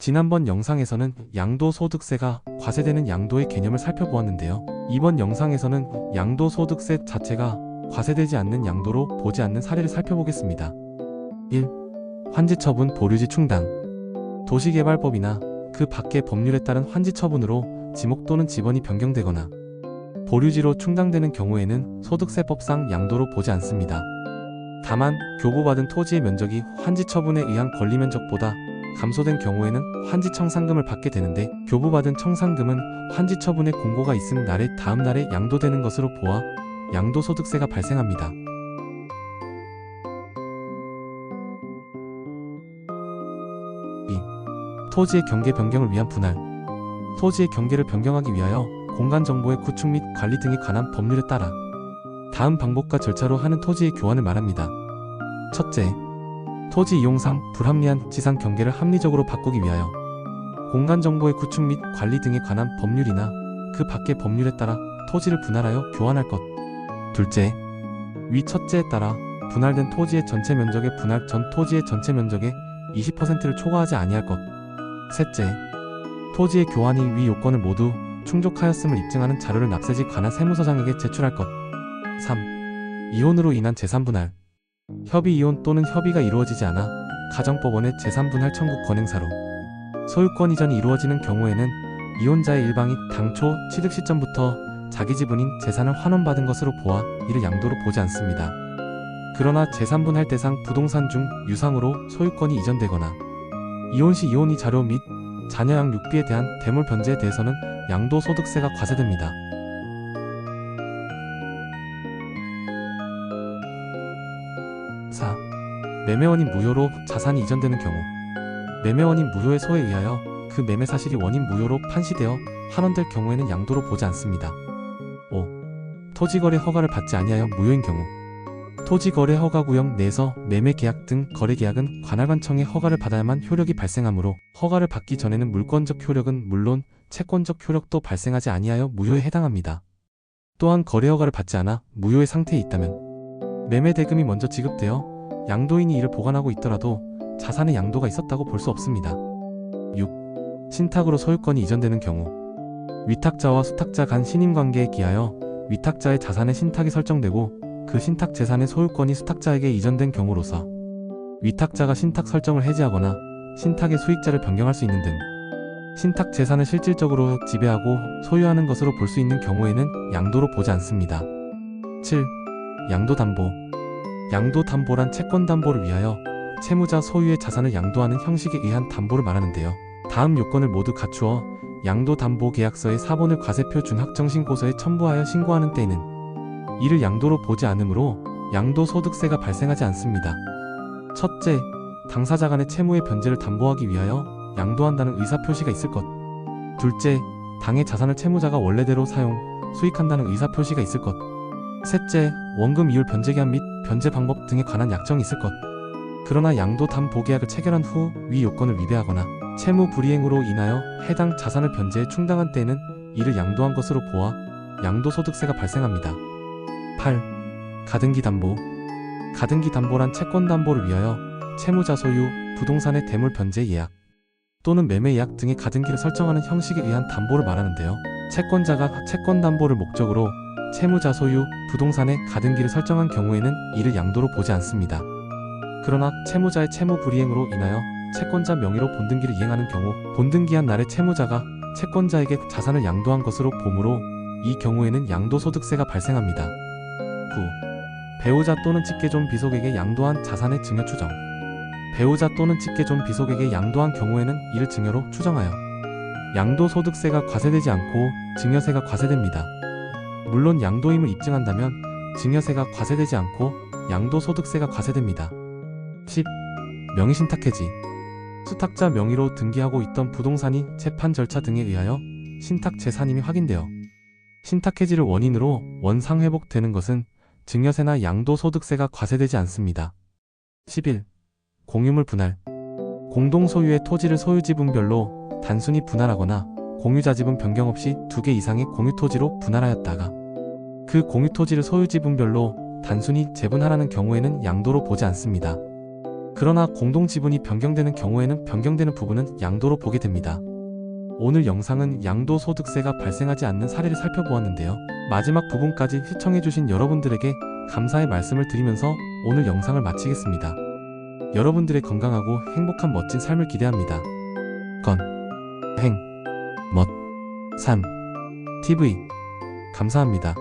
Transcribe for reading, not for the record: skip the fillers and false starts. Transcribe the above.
지난번 영상에서는 양도소득세가 과세되는 양도의 개념을 살펴보았는데요. 이번 영상에서는 양도소득세 자체가 과세되지 않는 양도로 보지 않는 사례를 살펴보겠습니다. 1. 환지처분 보류지 충당. 도시개발법이나 그 밖의 법률에 따른 환지처분으로 지목 또는 지번이 변경되거나 보류지로 충당되는 경우에는 소득세법상 양도로 보지 않습니다. 다만 교부받은 토지의 면적이 환지처분에 의한 권리면적보다 감소된 경우에는 환지청산금을 받게 되는데, 교부받은 청산금은 환지처분의 공고가 있은 날의 다음 날에 양도되는 것으로 보아 양도소득세가 발생합니다. 2. 토지의 경계 변경을 위한 분할. 토지의 경계를 변경하기 위하여 공간정보의 구축 및 관리 등에 관한 법률에 따라 다음 방법과 절차로 하는 토지의 교환을 말합니다. 첫째, 토지 이용상 불합리한 지상 경계를 합리적으로 바꾸기 위하여 공간정보의 구축 및 관리 등에 관한 법률이나 그 밖의 법률에 따라 토지를 분할하여 교환할 것. 둘째, 위 첫째에 따라 분할된 토지의 전체 면적의 분할 전 토지의 전체 면적의 20%를 초과하지 아니할 것. 셋째, 토지의 교환이 위 요건을 모두 충족하였음을 입증하는 자료를 납세지 관할 세무서장에게 제출할 것. 3. 이혼으로 인한 재산분할. 협의 이혼 또는 협의가 이루어지지 않아 가정법원의 재산분할 청구 권행사로 소유권 이전이 이루어지는 경우에는 이혼자의 일방이 당초 취득 시점부터 자기 지분인 재산을 환원받은 것으로 보아 이를 양도로 보지 않습니다. 그러나 재산분할 대상 부동산 중 유상으로 소유권이 이전되거나 이혼 시 이혼의 자료 및 자녀양 육비에 대한 대물 변제에 대해서는 양도소득세가 과세됩니다. 4. 매매원인 무효로 자산이 이전되는 경우. 매매원인 무효의 소에 의하여 그 매매 사실이 원인 무효로 판시되어 환원될 경우에는 양도로 보지 않습니다. 5. 토지거래 허가를 받지 아니하여 무효인 경우. 토지거래 허가구역 내에서 매매계약 등 거래계약은 관할관청의 허가를 받아야만 효력이 발생하므로 허가를 받기 전에는 물권적 효력은 물론 채권적 효력도 발생하지 아니하여 무효에 해당합니다. 또한 거래 허가를 받지 않아 무효의 상태에 있다면 매매 대금이 먼저 지급되어 양도인이 이를 보관하고 있더라도 자산의 양도가 있었다고 볼 수 없습니다. 6. 신탁으로 소유권이 이전되는 경우. 위탁자와 수탁자 간 신임관계에 기하여 위탁자의 자산의 신탁이 설정되고 그 신탁 재산의 소유권이 수탁자에게 이전된 경우로서 위탁자가 신탁 설정을 해지하거나 신탁의 수익자를 변경할 수 있는 등 신탁 재산을 실질적으로 지배하고 소유하는 것으로 볼 수 있는 경우에는 양도로 보지 않습니다. 7. 양도담보. 양도담보란 채권담보를 위하여 채무자 소유의 자산을 양도하는 형식에 의한 담보를 말하는데요. 다음 요건을 모두 갖추어 양도담보계약서의 사본을 과세표 준확정신고서에 첨부하여 신고하는 때에는 이를 양도로 보지 않으므로 양도소득세가 발생하지 않습니다. 첫째, 당사자 간의 채무의 변제를 담보하기 위하여 양도한다는 의사표시가 있을 것. 둘째, 당의 자산을 채무자가 원래대로 사용, 수익한다는 의사표시가 있을 것. 셋째, 원금 이율 변제기한 및 변제 방법 등에 관한 약정이 있을 것. 그러나 양도담보계약을 체결한 후 위 요건을 위배하거나 채무 불이행으로 인하여 해당 자산을 변제해 충당한 때에는 이를 양도한 것으로 보아 양도소득세가 발생합니다. 8. 가등기 담보. 가등기 담보란 채권담보를 위하여 채무자 소유, 부동산의 대물 변제 예약 또는 매매 예약 등의 가등기를 설정하는 형식에 의한 담보를 말하는데요. 채권자가 채권담보를 목적으로 채무자 소유, 부동산의 가등기를 설정한 경우에는 이를 양도로 보지 않습니다. 그러나 채무자의 채무 불이행으로 인하여 채권자 명의로 본등기를 이행하는 경우 본등기한 날에 채무자가 채권자에게 자산을 양도한 것으로 보므로 이 경우에는 양도소득세가 발생합니다. 9. 배우자 또는 직계존 비속에게 양도한 자산의 증여 추정. 배우자 또는 직계존 비속에게 양도한 경우에는 이를 증여로 추정하여 양도소득세가 과세되지 않고 증여세가 과세됩니다. 물론 양도임을 입증한다면 증여세가 과세되지 않고 양도소득세가 과세됩니다. 10. 명의신탁 해지. 수탁자 명의로 등기하고 있던 부동산이 재판 절차 등에 의하여 신탁 재산임이 확인되어 신탁 해지를 원인으로 원상회복되는 것은 증여세나 양도소득세가 과세되지 않습니다. 11. 공유물 분할. 공동소유의 토지를 소유지분별로 단순히 분할하거나 공유자지분 변경 없이 2개 이상의 공유토지로 분할하였다가 그 공유토지를 소유지분별로 단순히 재분할하는 경우에는 양도로 보지 않습니다. 그러나 공동 지분이 변경되는 경우에는 변경되는 부분은 양도로 보게 됩니다. 오늘 영상은 양도소득세가 발생하지 않는 사례를 살펴보았는데요. 마지막 부분까지 시청해주신 여러분들에게 감사의 말씀을 드리면서 오늘 영상을 마치겠습니다. 여러분들의 건강하고 행복한 멋진 삶을 기대합니다. 건, 행, 멋, 삶, TV 감사합니다.